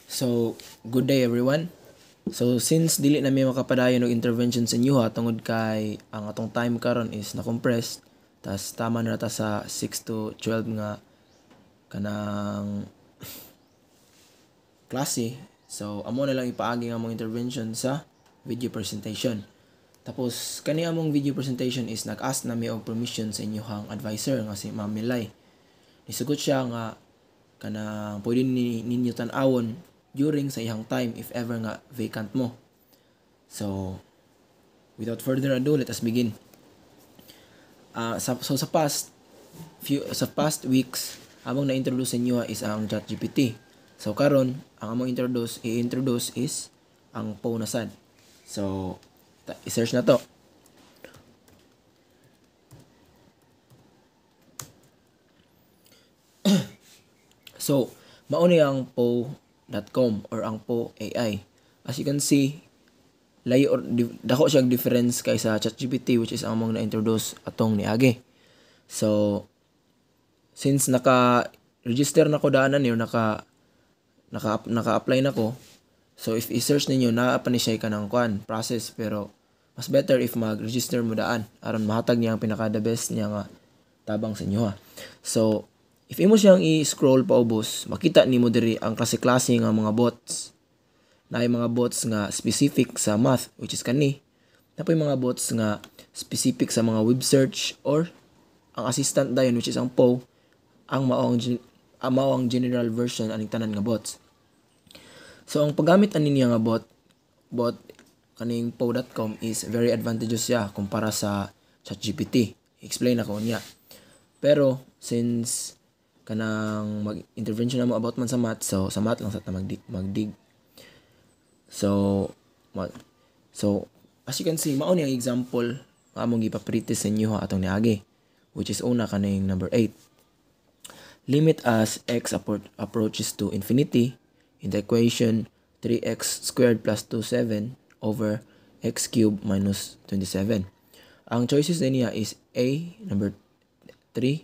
So, good day everyone. So, since dili na may makapadayon og intervention sa inyo ha, tungod kay ang atong time karon is na-compressed, tas tama na ta sa 6 to 12 nga kanang klase. So, amo na lang ipaagi nga among intervention sa video presentation. Tapos, kani among video presentation is nag-ask na mi og permission sa inyohang advisor nga si Ma'am Milay. Nisugot siya nga kanang pwede ninyo tan-awon during sa iyang time if ever nga vacant mo. So, without further ado, let us begin. Sa past weeks, among na-introduce sa inyo is ang ChatGPT. So, karon ang among i-introduce is ang PO na sad. So, i-search na to. So, mao ni ang po.com or ang po AI. As you can see, layo or dako siya difference kaysa ChatGPT which is among na-introduce atong niagi. So, since naka-register na ko daanan niyo, naka-apply na ko, so if i-search ninyo, naa pa ni siya kanang process, pero mas better if mag-register mo daan aron mahatag niya ang pinaka-the best niya nga tabang sa inyo ha. So, if imo siyang i-scroll paubos, makita nimo diri ang klase-klase nga mga bots. Naay mga bots nga specific sa math which is kani. Napoy mga bots nga specific sa mga web search or ang assistant dayon which is ang PO ang mao ang general version aning tanan nga bots. So ang paggamit ani niya nga bot kaning po.com is very advantageous siya kumpara sa ChatGPT. Explain ako niya. Pero since kanang mag-intervention na mo about man sa math, so sa math lang sa ta magdig. So as you can see, mao ni ang example nga among gipaprite sa inyo atong niagi, which is una kaning number 8. Limit as x approaches to infinity in the equation 3x squared plus 27 over x cubed minus 27. Ang choices niya is A, number 3,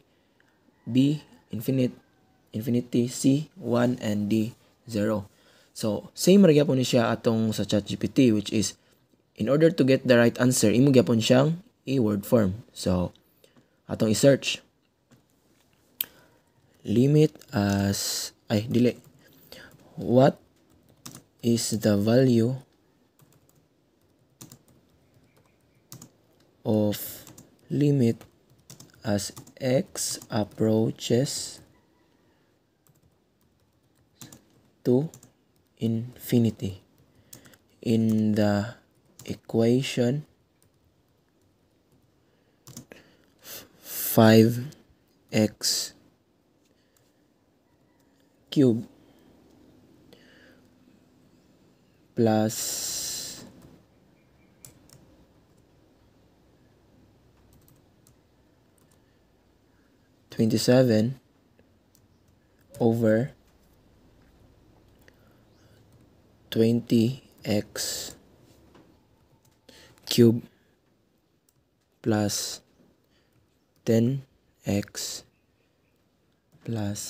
B, infinity, C, 1, and D, 0. So, same ra gyapon ni siya atong sa ChatGPT which is in order to get the right answer, imo gyapon siyang i-word form. So, atong i-search. What is the value of limit as x approaches to infinity in the equation 5x cubed plus 27 over 20x cube plus 10x plus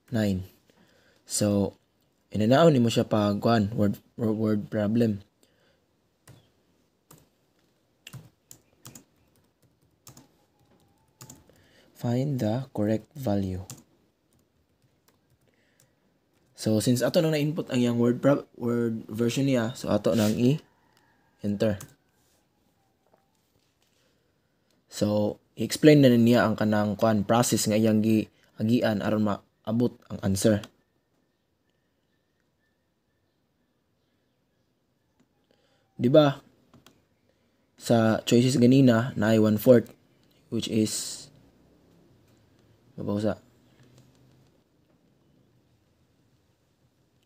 9. So, inanaon nimo siya pag word problem. Find the correct value. So, since ato nang na-input ang yung word version niya, so ato nang i-enter. So, i-explain na niya ang kanang process nga iyang giagian aron maabot ang answer. Diba? Sa choices ganina, na ay 1/4 which is mabausa.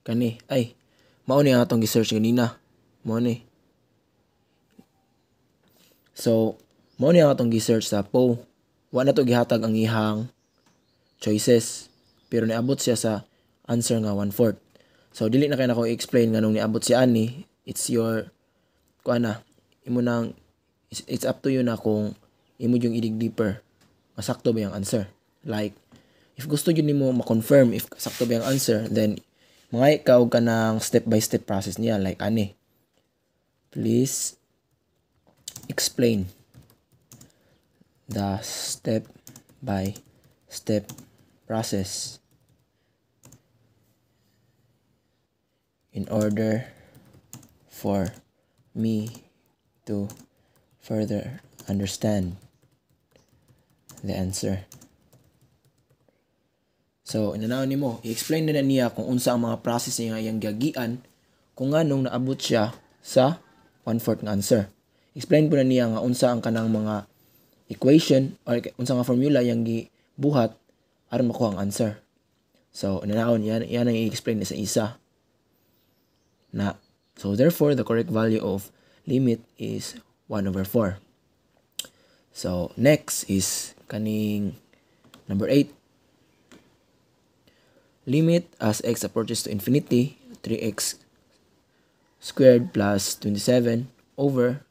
Kani, mao ni ang atong gi-search ganina. Mao ni. So, mao ni ang atong gi-search sa PO. Wa na to gihatag ang ihang choices. Pero niabot siya sa answer nga 1/4. So, dili na kay nako i-explain nga nung niabot si ani, it's your imo nang it's up to you na kung imo yung idig deeper. Masakto ba yung answer? Like, if gusto yun nimo ma-confirm if sakto ba yung answer, then mga ikaw ka ng step-by-step process niya. Like, ani, please explain the step-by-step process in order for me to further understand the answer. So, inanaw nimo, i-explain na niya kung unsa ang mga process niya iyang gagian kung nganong naabot siya sa 1/4 nga answer. Explain po na niya nga unsa ang kanang mga equation or unsa nga formula yang gibuhat aron makuha ang answer. So, inanaw yan ang i-explain sa isa. So therefore, the correct value of limit is 1/4. So, next is kaning number 8. Limit as x approaches to infinity, 3x squared plus 27 over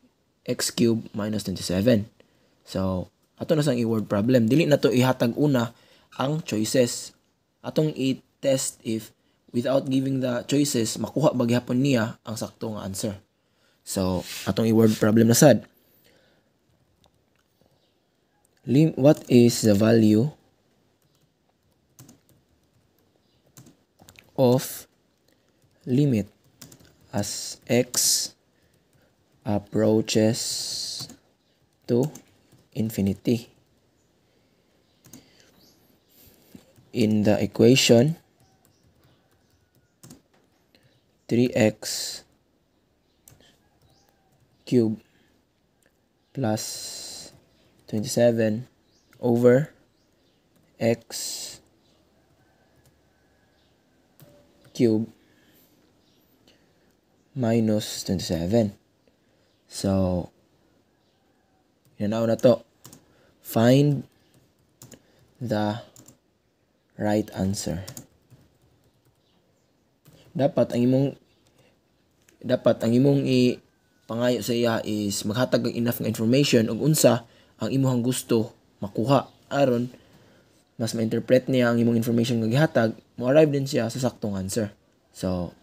x cubed minus 27. So, ato na sang i-word problem. Dili na to ihatag una ang choices. Atong i-test if without giving the choices, makuha ba gihapon niya ang sakto nga answer. So, atong i-word problem na sad. What is the value of limit as x approaches to infinity? In the equation, 3x cubed plus 27 over x cubed minus 27. So, na to. Find the right answer. Dapat ang imong ipangayo sa iya is maghatag og enough nga information ug unsa ang imong gusto makuha aron mas ma-interpret niya ang imong information nga gihatag, mo arrive din siya sa saktong answer. So,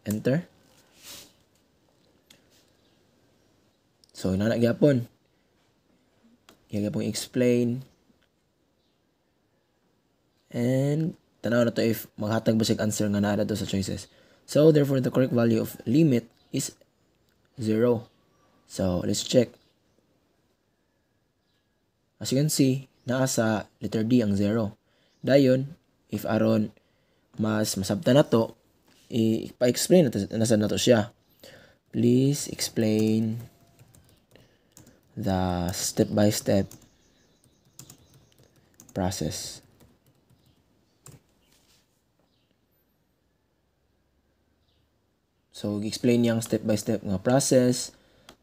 enter. So, inana gyapon. Gyapon explain. And tanaw na to if maghatag ba siya answer nga naa to sa choices. So, therefore, the correct value of limit is 0. So, let's check. As you can see, naa sa letter D ang 0. Dayon, if aron mas masabtan na to, ipa-explain na to siya. Please explain the step-by-step process. So, explain niyang step-by-step nga process.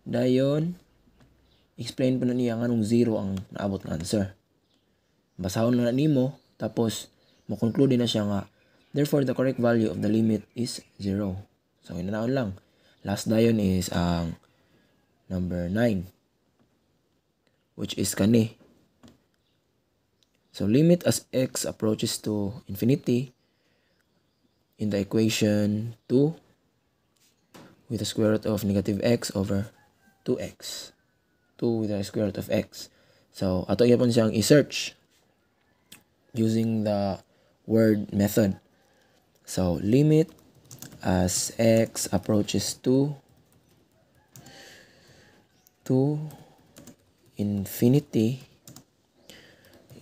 Dayon, explain pa na niya nga nung 0 ang naabot nga answer. Basahon na nimo, tapos mo-conclude na siya nga, therefore, the correct value of the limit is 0. So, inanaon lang. Last dayon is ang number 9, which is kani. So, limit as x approaches to infinity in the equation 2 with the square root of negative x over 2x. 2 with the square root of x. So, ato yapon siyang i-search using the word method. So, limit as x approaches to infinity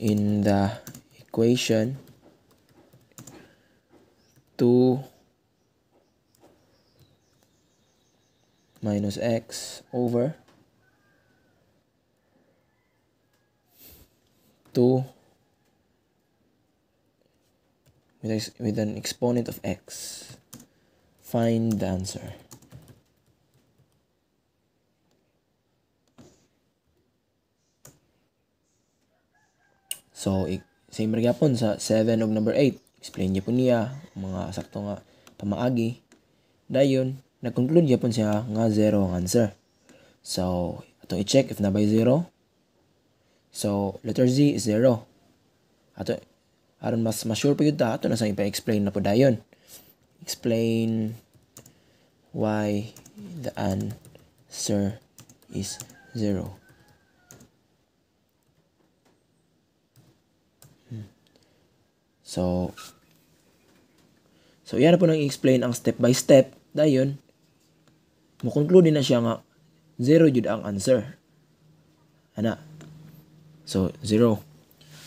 in the equation 2 minus x over 2 with an exponent of x. Find the answer. So, same rin yapon sa 7 ug number 8. Explain niya po niya mga sakto nga pamaagi. Dayon, nag-conclude yapon siya nga 0 ang answer. So, atong i-check if na by 0. So, letter Z is 0. Ato aron mas sure pa gyud ta, ato na sa ipa-explain na po dayon. Explain why the answer is 0. So yan na po nang i-explain ang step by step. Dayon, mo-conclude na siya nga 0 jud ang answer. Ana. So 0.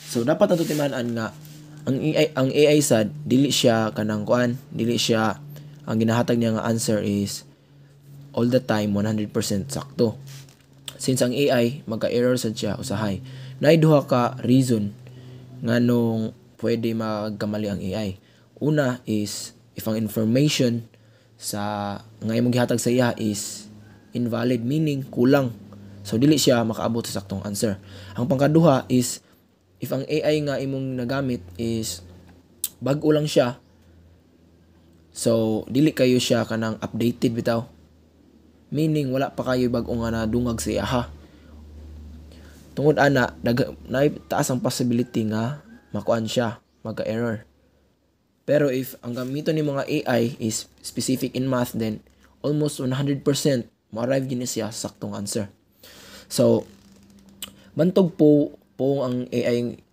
So dapat nato timaan nga ang AI sad dili siya kanang kuan, dili siya ang ginahatag niya nga answer is all the time 100% sakto. Since ang AI magka-error sad siya usahay. Naay duha ka reason nganong pwede magkamali ang AI. Una is if ang information sa nga imong gihatag sa iya is invalid, meaning kulang. So dili siya makaabot sa saktong answer. Ang pangkaduha is if ang AI nga imong nagamit is bag-o lang siya, so dili kayo siya kanang updated bitaw. Meaning wala pa kayo bag-o nga nadungag sa iya ha. Tungod ana taas ang possibility nga makuan siya, magka-error. Pero if ang gamiton ni mga AI is specific in math, then almost 100% ma-arrive din siya sa saktong answer. So bantog po ang AI,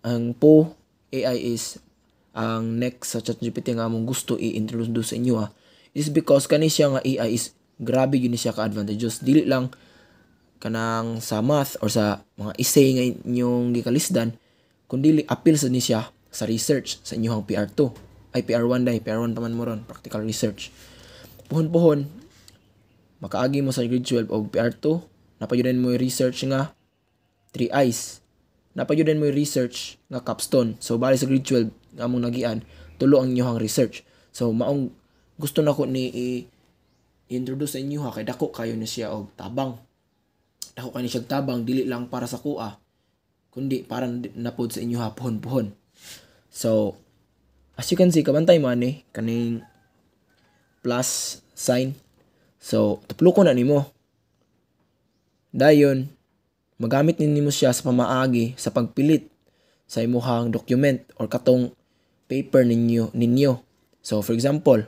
AI is ang next sa ChatGPT nga among gusto i-introduce sa inyo is because kani siya nga AI is grabe yun siya ka-advantageous. Dili lang kanang sa math or sa mga essay nga inyong gikalisdan, kundi appeal sa ni siya sa research sa inyong PR2. Ay, PR1 dahil. PR1 pa man mo ron. Practical research. Puhon-puhon, makaagi mo sa grade 12 o PR2, napayudan mo yung research nga 3 eyes. Napayudan mo yung research nga capstone. So, bali sa grade 12, nga mong nagian, tulo ang inyong research. So, maong gusto na ko ni i-introduce sa inyo kay dako kayo na siya og tabang. Dako kayo siya tabang, dili lang para sa kuha, kundi para napod sa inyo puhon-puhon. So, as you can see, kabantay man kaning plus sign. So, tuplo ko na nimo. Dayon, magamit ninyo siya sa pamaagi sa pagpilit sa imuhang document or katong paper ninyo. So, for example,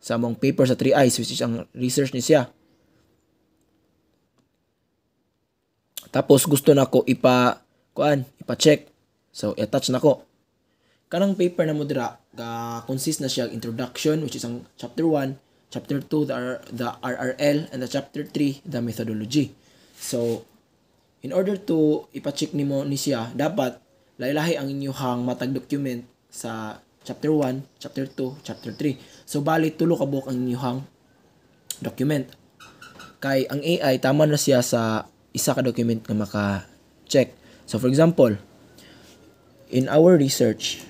sa among paper sa 3 eyes, which is ang research ni siya. Tapos, gusto na ko ipa-check. So, i-attach na ko. Kanang paper na mo dira, consist na siya introduction, which is ang chapter 1, chapter 2, the RRL, and the chapter 3, the methodology. So, in order to ipa-check nimo ni siya, dapat lahi-lahi ang inyong matag document sa chapter 1, chapter 2, chapter 3. So, bali, tulo ka buok ang inyong document. Kay ang AI, tama na siya sa isa ka document nga maka-check. So, for example, in our research,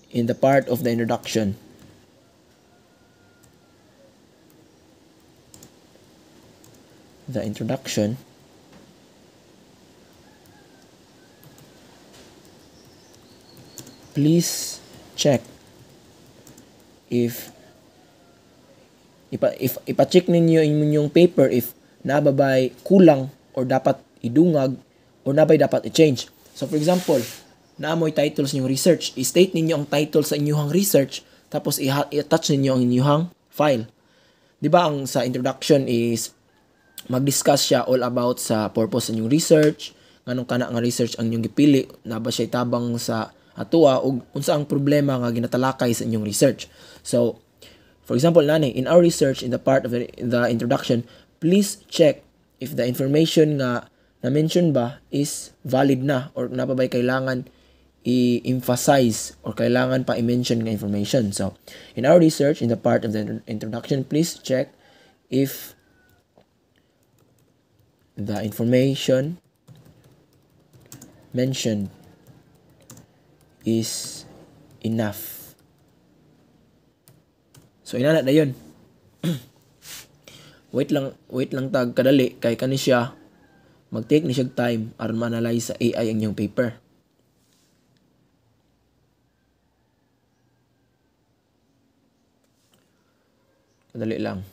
in the part of the introduction, please check if ipa-check ninyo inyong paper if nababay kulang or dapat idungag or nabay dapat i-change. So for example, naamoy titles ninyong research, i-state ninyo ang title sa inyong research, tapos i-attach ninyo ang inyong file. Diba ang sa introduction is mag-discuss siya all about sa purpose sa inyong research, nganong kana nga research ang inyong gipili, naba siya tabang sa atua ug unsa ang problema nga ginatalakay sa inyong research. So for example, in our research, in the part of the introduction, please check if the information nga na-mention ba is valid na or napabay kailangan i-emphasize or kailangan pa i-mention nga information. So, in our research, in the part of the introduction, please check if the information mentioned is enough. So inana na yun. wait lang tag kadali kay kani siya mag-take ni siya time aron ma-analyze sa AI ang inyong paper. Kadali lang.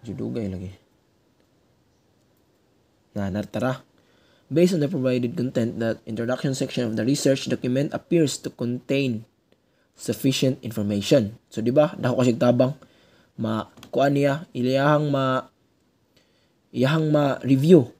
Judugay lagi. Nartara. Based on the provided content, that introduction section of the research document appears to contain sufficient information. So di ba dako kasi tabang kuan niya iyahang ma-review.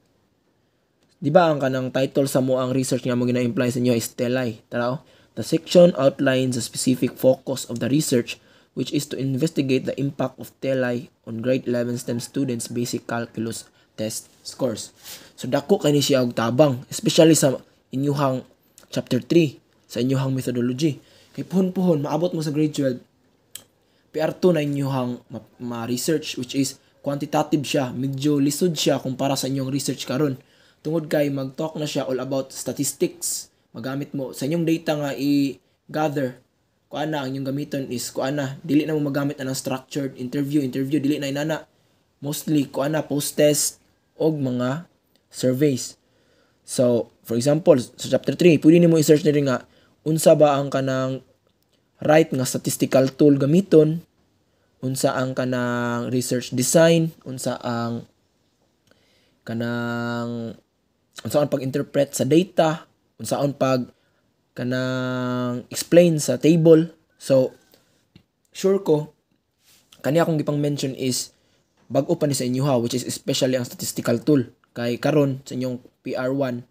Di ba ang kanang title sa mo ang research nga mo gina-imply sa inyo is TELAI. Tara. The section outlines a specific focus of the research, which is to investigate the impact of TELAI on grade 11 STEM students' basic calculus test scores. So dako kani siya og tabang, especially sa inyuhang chapter 3 sa inyuhang methodology. Kay puhon-puhon maabot mo sa grade 12 PR2 na inyuhang ma-research, which is quantitative siya, medyo lisod siya kumpara sa inyong research karon. Tungod kay mag-talk na siya all about statistics. Magamit mo sa inyong data nga i-gather. Kuan na ang inyong gamiton is kuan na dili na mo magamit na ng structured interview dili na inana. Mostly kuan na post-test og mga surveys. So, for example, sa chapter 3, pwede nimo i-search na rin nga unsa ba ang kanang right nga statistical tool gamiton, unsa ang kanang research design, unsa ang pag-interpret sa data, unsaon pag kanang explain sa table. So sure ko kani akong gipang mention is bag-o pa ni sa inyo ha, which is especially ang statistical tool. Kay karon sa inyong PR1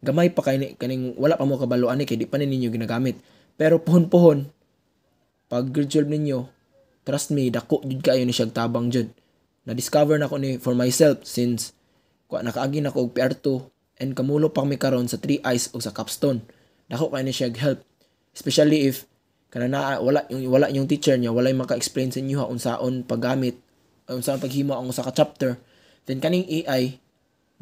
gamay pa kay kaning wala pa mo kabalo ani kay di pa ninyo ginagamit. Pero puhon-puhon pag grade 12 ninyo, trust me, dako jud kayo ni siya tabang jud. Na-discover na ko ni for myself since nakaagi na ko og PR2 and kamulo pa kami karon sa 3 eyes o sa capstone. Dako kay ni siya help, especially if kana wala yung teacher niya, walay maka-explain sa inyo unsaon paggamit, unsaon paghimo ang usa ka chapter. Then kaning AI,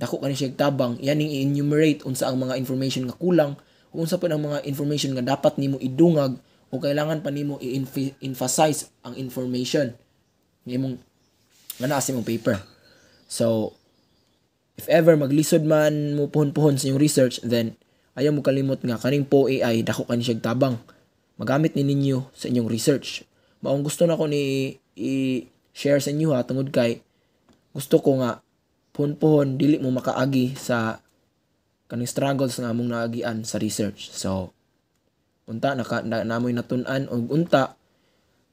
dako kani siya tabang, yan ning i-enumerate unsa ang mga information nga kulang, unsa pa ang mga information nga dapat nimo idungag o kailangan pa nimo i-emphasize ang information nga naa sa imong paper. So if ever maglisod man mo puhon-puhon sa inyong research, then ayaw mo kalimot nga kaning po AI dako kani siya tabang. Magamit ni ninyo sa inyong research. Maong gusto na ko ni i-share sa inyo ha, tungod kay gusto ko nga puhon-puhon dili mo makaagi sa kaning struggles nga among naagian sa research. So unta namoy natun-an og unta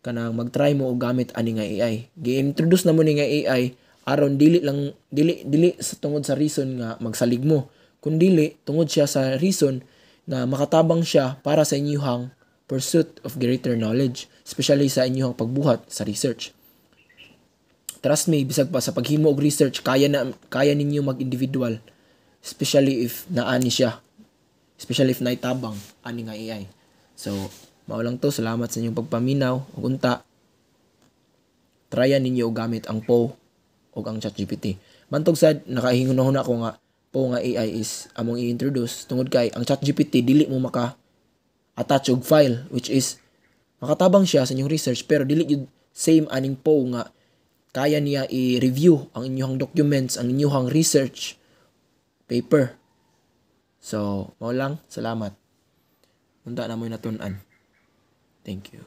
kanang mag-try mo og gamit ani nga AI. Gi-introduce na mo ni nga AI aron dili sa tungod sa reason nga magsalig mo, kundi tungod siya sa reason nga makatabang siya para sa inyong pursuit of greater knowledge, especially sa inyong pagbuhat sa research. Trust me, bisag pa sa paghimo og research kaya ninyo mag-individual, especially if naani siya, especially if naitabang ani nga AI. So mao lang to, salamat sa inyong pagpaminaw ug unta tryan ninyo og gamit ang PO o ang ChatGPT. Bantog sad nakahingon ako nga po nga AI is among i-introduce tungod kay ang ChatGPT dili mo maka-attach og file, which is makatabang siya sa inyong research pero dili yun same aning po nga kaya niya i-review ang inyong documents, ang inyong research paper. So mao lang, salamat. Unta na mo natun-an. Thank you.